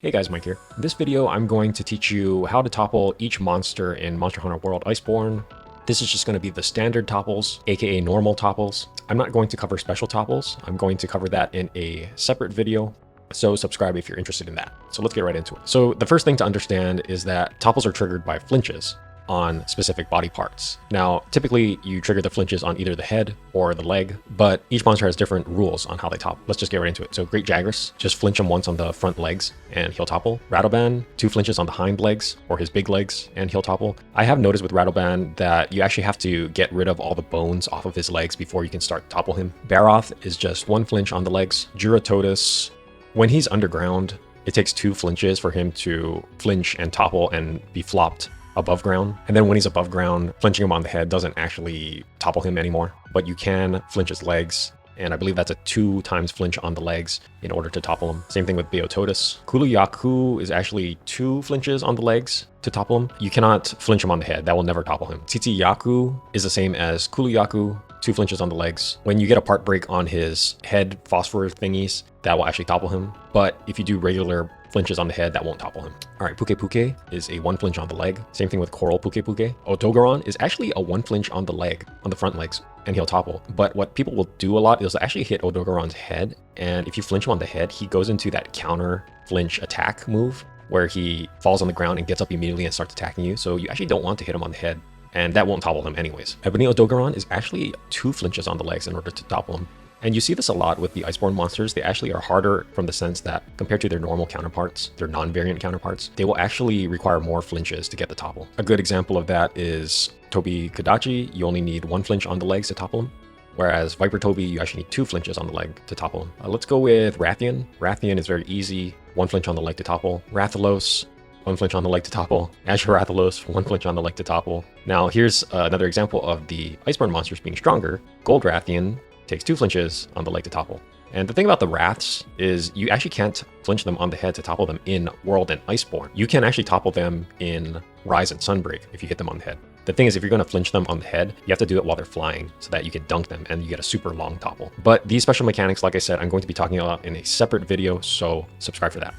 Hey guys, Mike here. In this video, I'm going to teach you how to topple each monster in Monster Hunter World Iceborne. This is just going to be the standard topples, aka normal topples. I'm not going to cover special topples. I'm going to cover that in a separate video. So subscribe if you're interested in that. So let's get right into it. So the first thing to understand is that topples are triggered by flinches on specific body parts. Now, typically you trigger the flinches on either the head or the leg, but each monster has different rules on how they topple. Let's just get right into it. So Great Jagras, just flinch him once on the front legs and he'll topple. Rattleban, 2 flinches on the hind legs or his big legs and he'll topple. I have noticed with Rattleban that you actually have to get rid of all the bones off of his legs before you can start to topple him. Baroth is just 1 flinch on the legs. Juratotus, when he's underground, it takes 2 flinches for him to flinch and topple and be flopped above ground. And then when he's above ground, flinching him on the head doesn't actually topple him anymore, but you can flinch his legs. And I believe that's a 2 times flinch on the legs in order to topple him. Same thing with Beototus. Kuluyaku is actually 2 flinches on the legs to topple him. You cannot flinch him on the head. That will never topple him. Tsitsiyaku is the same as Kuluyaku, 2 flinches on the legs. When you get a part break on his head phosphor thingies, that will actually topple him. But if you do regular flinches on the head, that won't topple him. All right, Puke Puke is a 1 flinch on the leg. Same thing with Coral Puke Puke. Otogaron is actually a 1 flinch on the leg, on the front legs, and he'll topple. But what people will do a lot is actually hit Otogaron's head. And if you flinch him on the head, he goes into that counter flinch attack move where he falls on the ground and gets up immediately and starts attacking you. So you actually don't want to hit him on the head, and that won't topple him anyways. Ebony Odogaron is actually 2 flinches on the legs in order to topple him. And you see this a lot with the Iceborne monsters. They actually are harder from the sense that compared to their normal counterparts, their non-variant counterparts, they will actually require more flinches to get the topple. A good example of that is Tobi Kadachi. You only need 1 flinch on the legs to topple him. Whereas Viper Toby, you actually need 2 flinches on the leg to topple him. Let's go with Rathian. Rathian is very easy. 1 flinch on the leg to topple. Rathalos, 1 flinch on the leg to topple. Azure Rathalos, 1 flinch on the leg to topple. Now here's another example of the Iceborne monsters being stronger. Gold Rathian takes 2 flinches on the leg to topple. And the thing about the Wraths is you actually can't flinch them on the head to topple them in World and Iceborne. You can actually topple them in Rise and Sunbreak if you hit them on the head. The thing is, if you're going to flinch them on the head, you have to do it while they're flying so that you can dunk them and you get a super long topple. But these special mechanics, like I said, I'm going to be talking about in a separate video, so subscribe for that.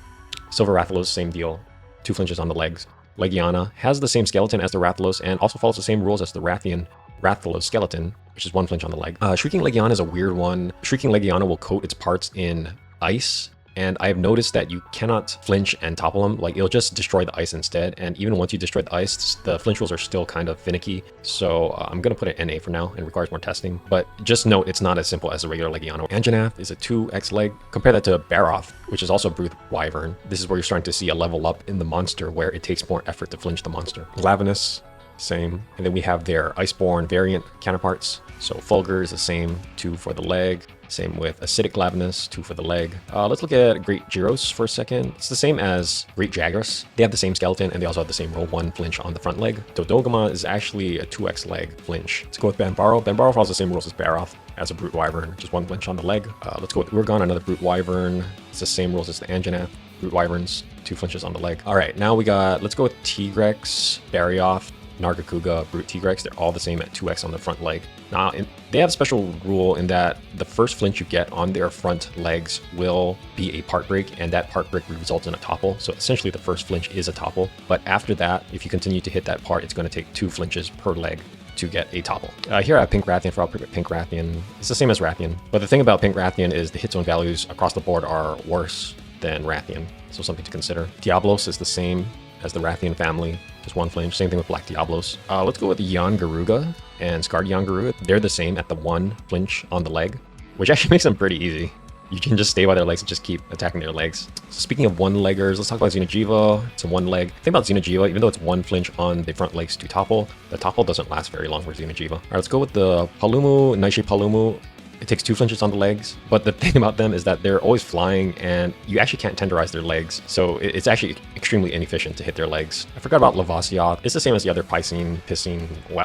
Silver Rathalos, same deal. 2 flinches on the legs. Legiana has the same skeleton as the Rathalos and also follows the same rules as the Rathian Rathalos skeleton, which is 1 flinch on the leg. Shrieking Legiana is a weird one. Shrieking Legiana will coat its parts in ice, and I have noticed that you cannot flinch and topple them. Like, it'll just destroy the ice instead, and even once you destroy the ice, the flinch rules are still kind of finicky. So I'm going to put an NA for now. It requires more testing, but just note it's not as simple as a regular Legiana. Anjanath is a 2x leg. Compare that to Baroth, which is also a brute wyvern. This is where you're starting to see a level up in the monster where it takes more effort to flinch the monster. Glavenus, same. And then we have their Iceborne variant counterparts. So Fulgur is the same, 2 for the leg. Same with Acidic Glavenus, 2 for the leg. Let's look at Great Gyros for a second. It's the same as Great Jagras. They have the same skeleton and they also have the same roll 1 flinch on the front leg. Dodogama is actually a 2x leg flinch. Let's go with Banbaro. Banbaro follows the same rules as Baroth as a brute wyvern, just 1 flinch on the leg. Let's go with Urgon, another brute wyvern. It's the same rules as the Anjanath. Brute wyverns, 2 flinches on the leg. All right, now let's go with Tigrex, Barioth, Nargacuga, Brute Tigrex. They're all the same at 2x on the front leg. Now, they have a special rule in that the first flinch you get on their front legs will be a part break, and that part break results in a topple. So essentially the first flinch is a topple. But after that, if you continue to hit that part, it's going to take 2 flinches per leg to get a topple. Here I have Pink Rathian for Pink Rathian. It's the same as Rathian. But the thing about Pink Rathian is the hit zone values across the board are worse than Rathian. So something to consider. Diablos is the same as the Rathian family, just 1 flinch. Same thing with Black Diablos. Let's go with Yan Garuga and Scarred Yan Garuga. They're the same at the 1 flinch on the leg, which actually makes them pretty easy. You can just stay by their legs and just keep attacking their legs. So speaking of 1-leggers, let's talk about Xeno'jiiva. It's a 1 leg. The thing about Xeno'jiiva, even though it's 1 flinch on the front legs to topple, the topple doesn't last very long for Xeno'jiiva. All right, let's go with the Palumu, Naishi Palumu. It takes 2 flinches on the legs, but the thing about them is that they're always flying and you actually can't tenderize their legs. So it's actually extremely inefficient to hit their legs. I forgot about Lavasioth. It's the same as the other Piscine,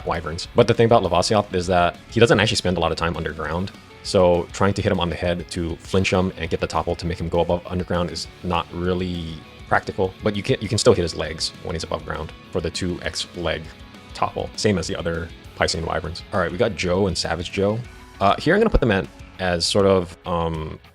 wyverns. But the thing about Lavasioth is that he doesn't actually spend a lot of time underground. So trying to hit him on the head to flinch him and get the topple to make him go above underground is not really practical. But you can still hit his legs when he's above ground for the 2x leg topple. Same as the other Piscine wyverns. All right, we got Joe and Savage Joe. Here I'm going to put them as sort of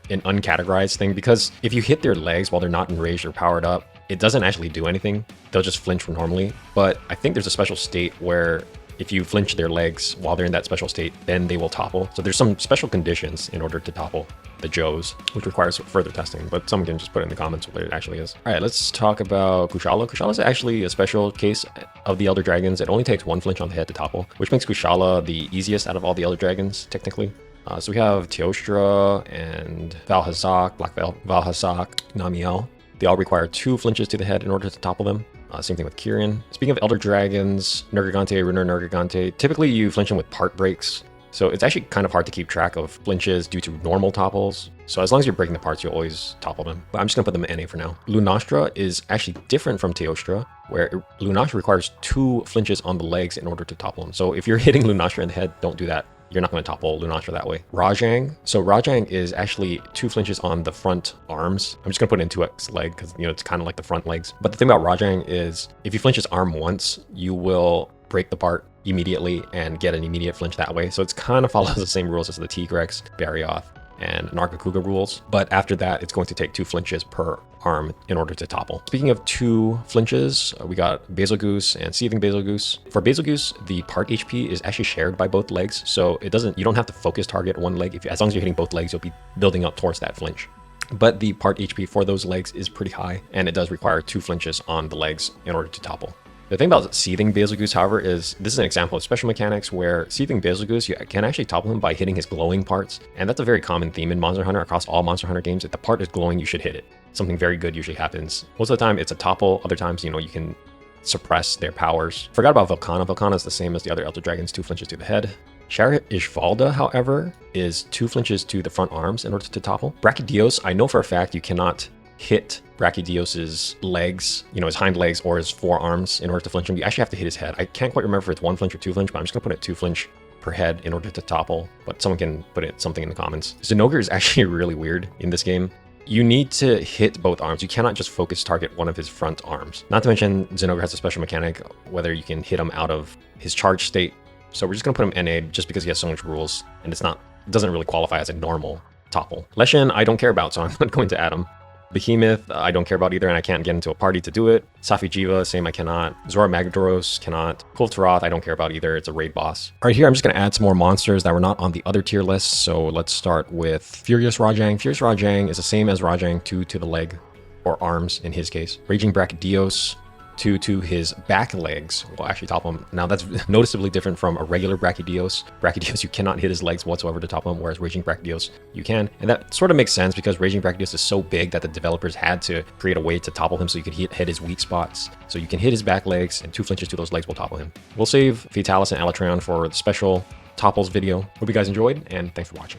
an uncategorized thing, because if you hit their legs while they're not enraged or powered up, it doesn't actually do anything. They'll just flinch normally. But I think there's a special state where if you flinch their legs while they're in that special state, then they will topple. So there's some special conditions in order to topple the Joes, which requires further testing, but someone can just put in the comments what it actually is. All right, let's talk about Kushala. Kushala is actually a special case of the Elder Dragons. It only takes 1 flinch on the head to topple, which makes Kushala the easiest out of all the Elder Dragons, technically. So we have Teostra and Valhazak, Black Valhazak, Namiel. They all require 2 flinches to the head in order to topple them. Same thing with Kirin. Speaking of Elder Dragons, Nergigante, Runner Nergigante, typically you flinch them with part breaks. So it's actually kind of hard to keep track of flinches due to normal topples. So as long as you're breaking the parts, you'll always topple them. But I'm just gonna put them in NA for now. Lunastra is actually different from Teostra, where Lunastra requires 2 flinches on the legs in order to topple them. So if you're hitting Lunastra in the head, don't do that. You're not going to topple Lunastra that way. Rajang. So Rajang is actually 2 flinches on the front arms. I'm just going to put it in 2x leg because, you know, it's kind of like the front legs. But the thing about Rajang is if you flinch his arm once, you will break the part immediately and get an immediate flinch that way. So it's kind of follows the same rules as the Tigrex, Barioth, and Nargacuga rules. But after that, it's going to take 2 flinches per arm in order to topple. Speaking of 2 flinches, we got Basilgoose and Seething Basilgoose. For Basilgoose, the part HP is actually shared by both legs, so you don't have to focus target one leg. As long as you're hitting both legs, you'll be building up towards that flinch. But the part HP for those legs is pretty high, and it does require 2 flinches on the legs in order to topple. The thing about Seething Basilgoose, however, is this is an example of special mechanics where Seething Basilgoose, you can actually topple him by hitting his glowing parts. And that's a very common theme in Monster Hunter across all Monster Hunter games. If the part is glowing, you should hit it. Something very good usually happens. Most of the time, it's a topple. Other times, you know, you can suppress their powers. Forgot about Volcana. Volcana is the same as the other Elder Dragons, 2 flinches to the head. Shara Ishvalda, however, is 2 flinches to the front arms in order to topple. Brachydios, I know for a fact you cannot hit Brachydios's legs, you know, his hind legs or his forearms in order to flinch him. You actually have to hit his head. I can't quite remember if it's 1 flinch or 2 flinch, but I'm just gonna put it 2 flinch per head in order to topple, but someone can put it something in the comments. Zinogre is actually really weird in this game. You need to hit both arms. You cannot just focus target one of his front arms. Not to mention, Zinogre has a special mechanic, whether you can hit him out of his charge state. So we're just gonna put him NA just because he has so much rules, and it doesn't really qualify as a normal topple. Leshen, I don't care about, so I'm not going to add him. Behemoth, I don't care about either, and I can't get into a party to do it. Safi'jiiva, same, I cannot. Zora Magdaros, cannot. Kultaroth, I don't care about either, it's a raid boss. All right, here I'm just going to add some more monsters that were not on the other tier lists, so let's start with Furious Rajang. Furious Rajang is the same as Rajang, 2 to the leg, or arms in his case. Raging Brachydios, 2 to his back legs will actually topple him. Now that's noticeably different from a regular Brachydios. Brachydios, you cannot hit his legs whatsoever to topple him, whereas Raging Brachydios, you can. And that sort of makes sense because Raging Brachydios is so big that the developers had to create a way to topple him so you could hit his weak spots. So you can hit his back legs, and 2 flinches to those legs will topple him. We'll save Fatalis and Alatreon for the special topples video. Hope you guys enjoyed, and thanks for watching.